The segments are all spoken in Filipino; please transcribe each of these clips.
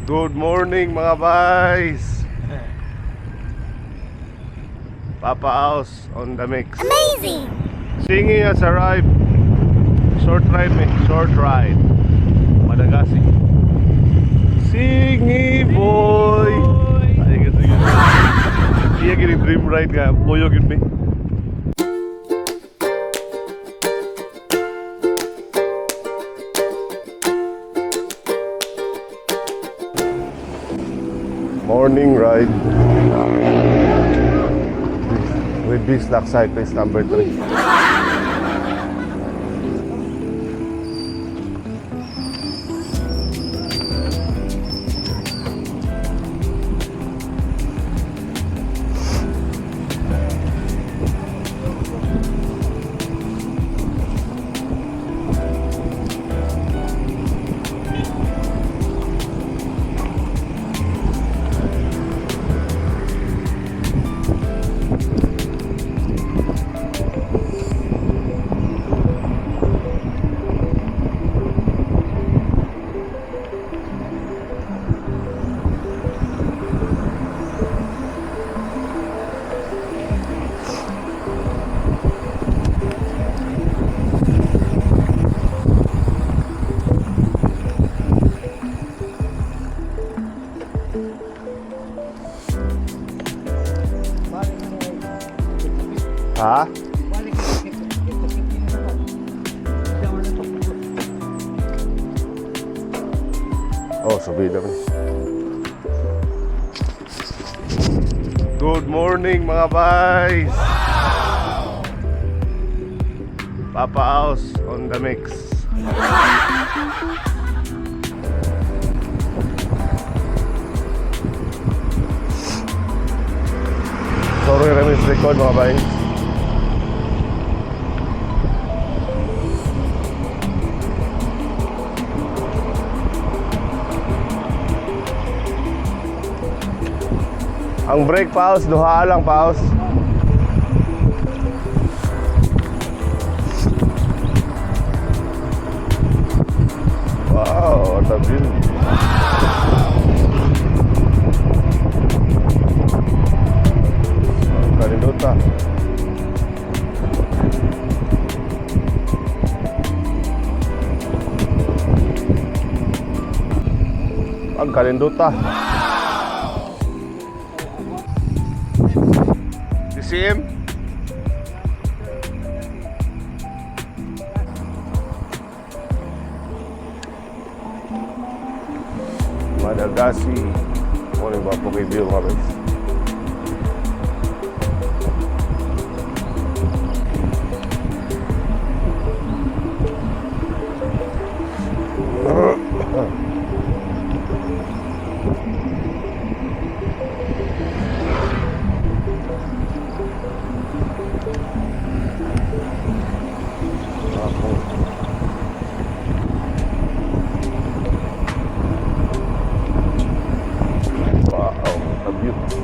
Good morning mga boys. Papa House on the mix. Amazing! Singi has arrived. Short ride me, short ride. Madagascar. Singi boy. Ay gitu gitu. Iya gini dream ride nga. Boyo gini. Morning ride with Bislack Cyclist number 3. Ha? Oh, subida mo. Good morning mga boys. Papa House on the mix. Sorry remis record mga boys. Ang brake pause, duha lang pause. Wow, what a view. Ang kalinduta. Ang kalinduta. DCM Madagascar. Ano ba po kay view mga guys? Wow, a view.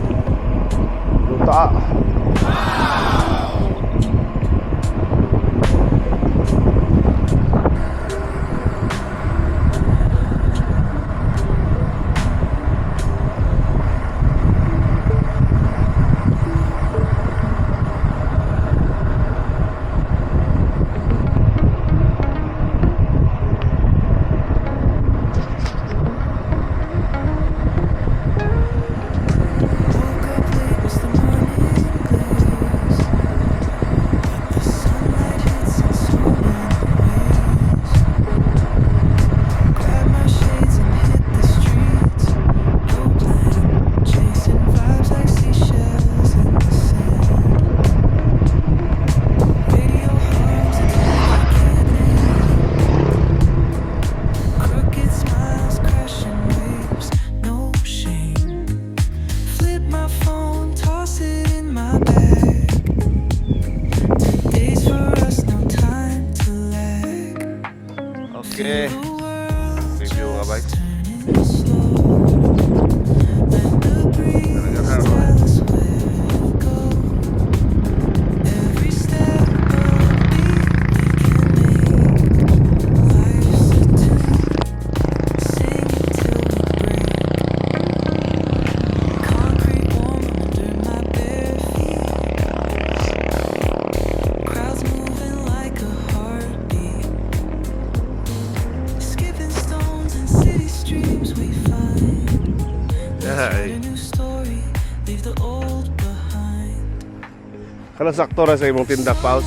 Kanang sakto ra sa imong tindak, Paus.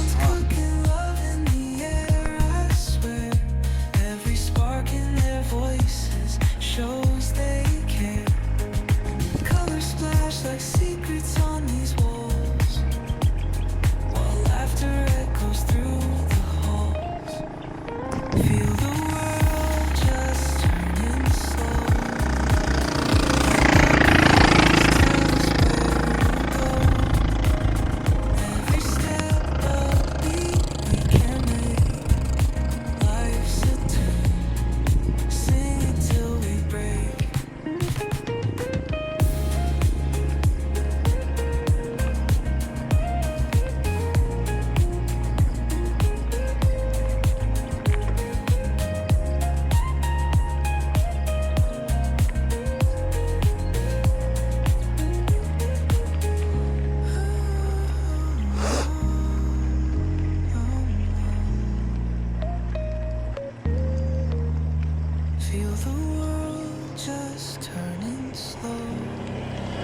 Feel the world just turning slow.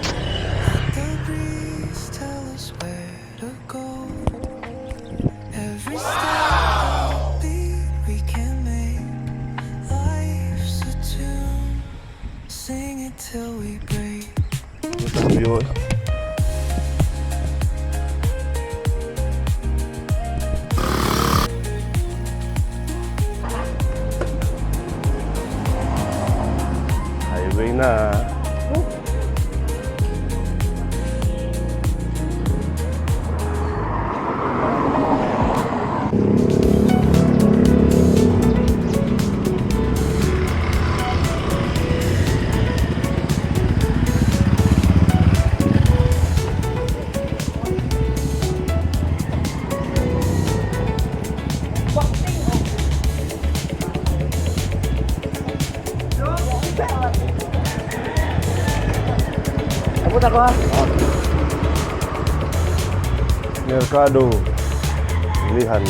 Let the breeze tell us where to go. Every step beat we can make. Life's a tune. Sing it till we break. Yun. Highway na. Abot ako ha. Merkado. Pilihan.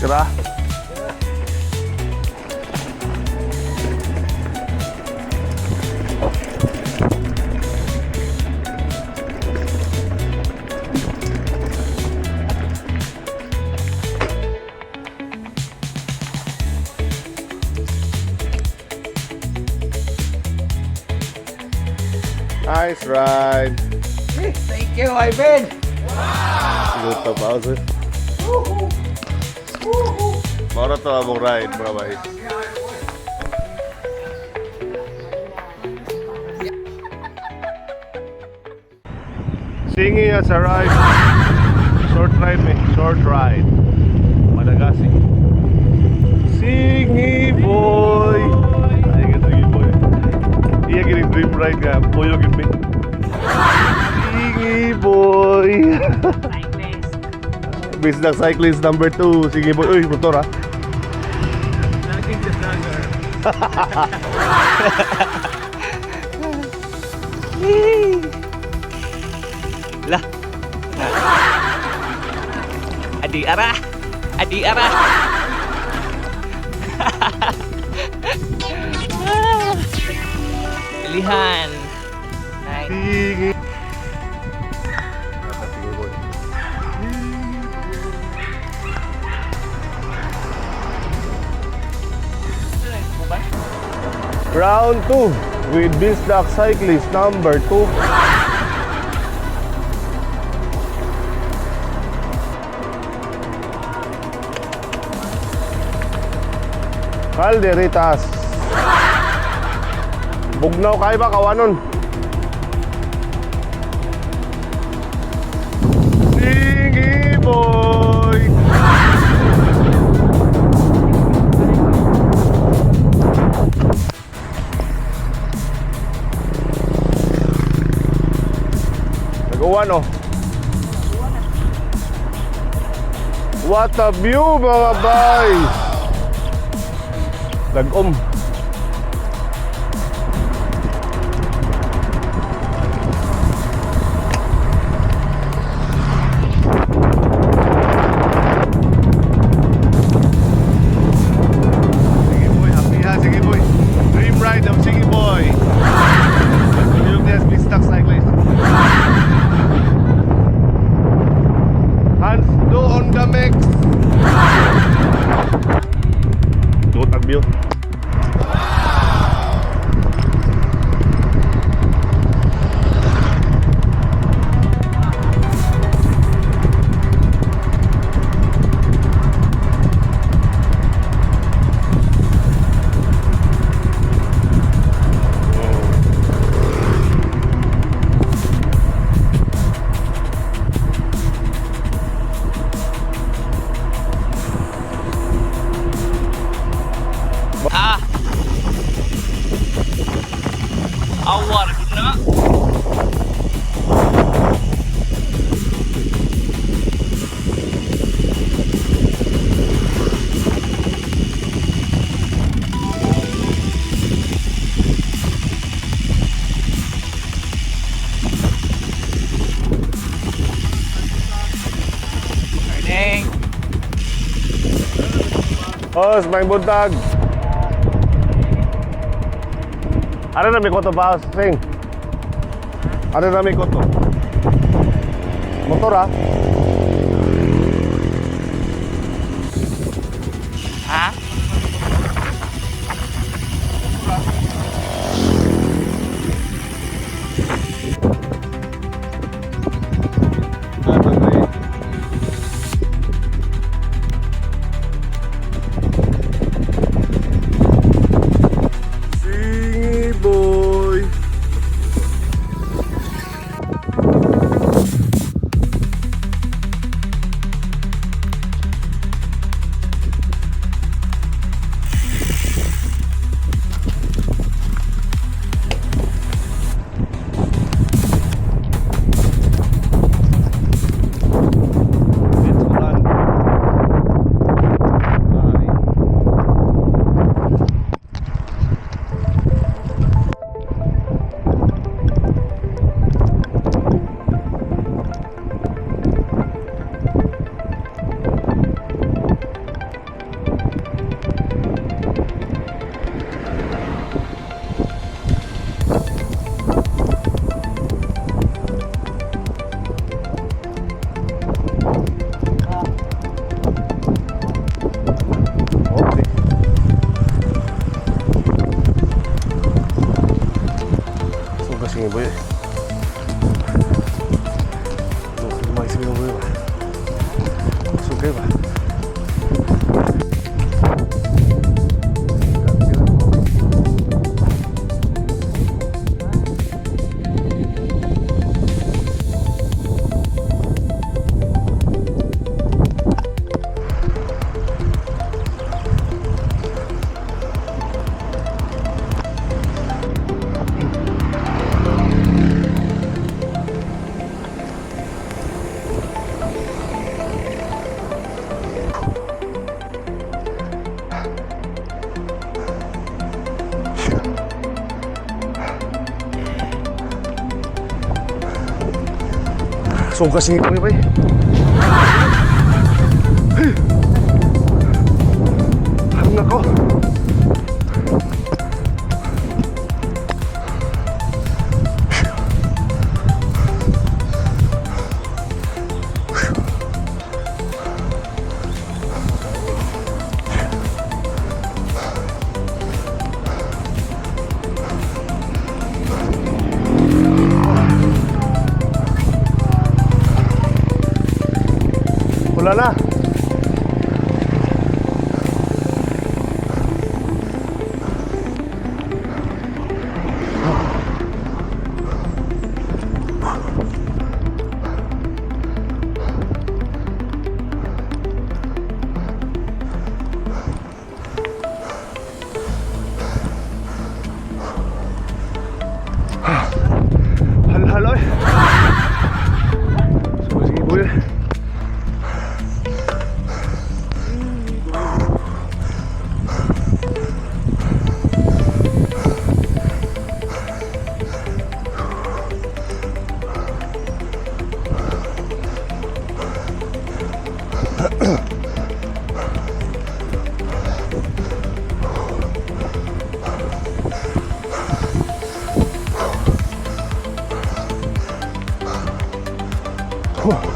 Kira? Nice ride. Thank you, Ivan. Good to pause. Mara to among ride, mga boys. Singi has arrived. Short ride, me. Short ride. Malagasy. Singi boy. Ay, Singi boy. Iya gini dream ride ka. Puyo gini. Singi boy. Bisdak cyclist number 2. Singi boy. Uy, motor ha. Lah. Adi arah. Adi arah. Pilihan. Nice. Singi. Singi boy. Round 2 with Bisdak cyclist number 2. Calderitas. Bugnaw kay ba kawanon? Singi boy. Nagawa no. What a view mga boys. Lagom. view. Ah. Awar guna. Morning. Os, may buntag. Ano na may koto ba, Sing? Ano na may koto? Motor, ah. Ha? Singy boy. It's fun. Bye. Okay. So kasing boy. Lumay sa boy ba? So kay ba? So kasing boy ba? Ang nako. Wala na. Halo-halo eh. So, sige boy. Whew.